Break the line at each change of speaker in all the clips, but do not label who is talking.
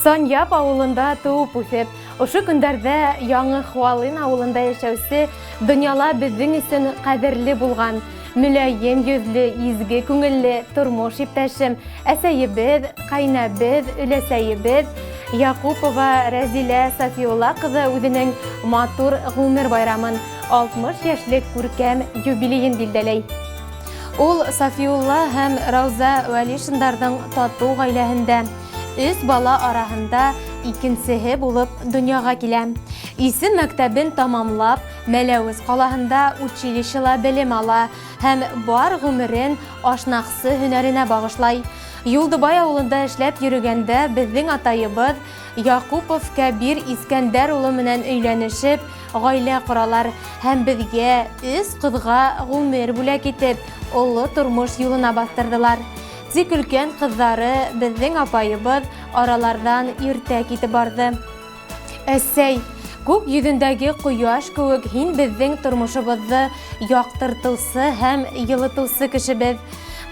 Саньяп авылында туып үсеп, ошо көндәрдә Яңы Хуалын авылында яшәүсе дөньяла безнең өчен кадерле булган, мөлаем йөзле, изге күңелле тормыш иптәшем, әсәебез, кайнабыз, өләсәебез Якупова Рәзилә Сафиулла кызы үзенең матур гомер байрамын 60 яшьлек күркәм юбилеен билдәләй. Ул Сафиулла һәм Рауза Вәлишиннарның тату гаиләһендә, өч бала арасында икенчесе булып дөньяга килә. Исем мәктәбен тамамлап, Мәләвез калаһында училищела белем ала һәм бар гомерен ашнаксы һөнәренә багышлай. Юлдыбай авылында эшләп йөргәндә безнең атайыбыз Якупов Кәбир Искәндәр улы менән өйләнешеп, гаилә коралар һәм безгә үз кызга гомер бүләк итеп, олы тормыш юлына бастырдылар. Тик өлкән кызлары безнең апайыбыз аралардан иртә китеп барды. Әсәй, күк йөзендәге кояш кеүек һин безнең тормышыбызны яктыртыусы һәм йылытыусы кешебез.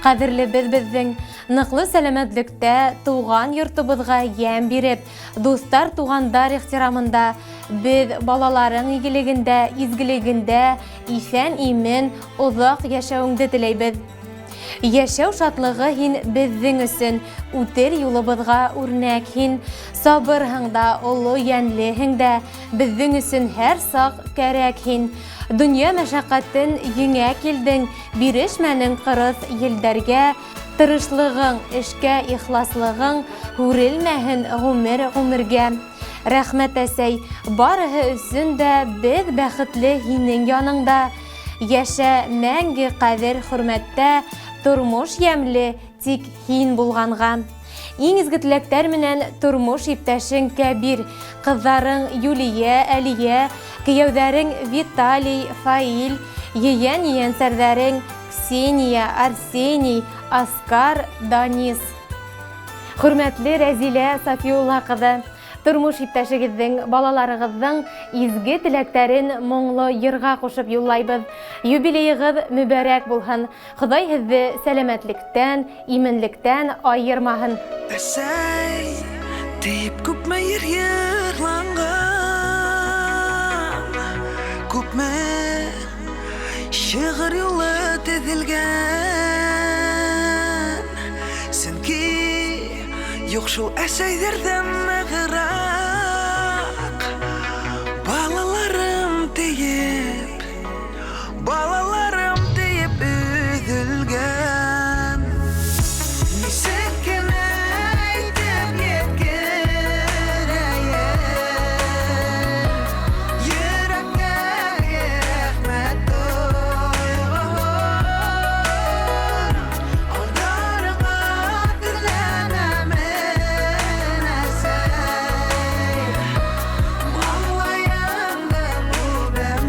Кадерлебез безнең, ныклы сәламәтлектә туган йортыбызга ямь биреп, дуслар тугандар ихтирамында, без балаларың игелегендә, изгелегендә исән-имен озак яшәүеңне теләйбез. Яшәү шатлыгы һин безнең өчен, үтер юлыбызга үрнәк һин, сабырһың да, олы янлеһең дә, безнең өчен һәр сак кәрәк һин. Дөнья мәшәкатен еңә килдең, бирешмәнең кырыс елдәргә, тырышлыгың, эшкә ихласлыгың хүрелмәһен гомергә. Рәхмәт әсәй, барыһы өчен дә без бәхетле һинең яныңда. Яшә мәңге кадер хөрмәттә, тормыш ямьле тик һин булганга. Иң изге теләктәр менән тормыш иптәшең Кәбир, кызларың Юлия, Әлия, кияүдәрең Виталий, Фаил, ейән-ейәнсәрдәрең Ксения, Арсений, Оскар, Данис. Хөрмәтле Рәзилә Сафиулла кызы, тормыш иптәшегезнең, балаларыгызның изге теләктәрен моңлы йырга кушып юллайбыз. Юбилеегыз мүбәрәк булһын. Ходай һезне сәламәтлектән, именлектән айырмаһын.
Әсәй, тип күпме йырланган, күпме шигырь юлы төзелгән. Сөнки юк шул әсәйләрдән мәгърәк. Балаларым тиеп üzülгән. Нисек кенә әйтеп еткерәйем, йөрәккә рәхмәт тойган. Алдарыңа тезләнәмен әсәй, маңлаеңда үбәм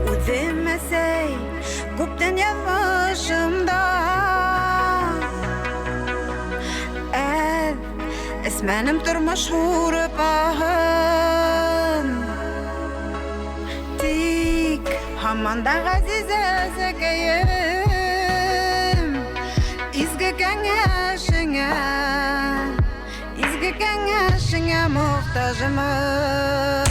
Үзем әсәй, күптән язмышымда әсмәнем тормыш хурыпаһын. Тик һаман да газиз әсәкәем, изге кәңәшеңә мохтажмын.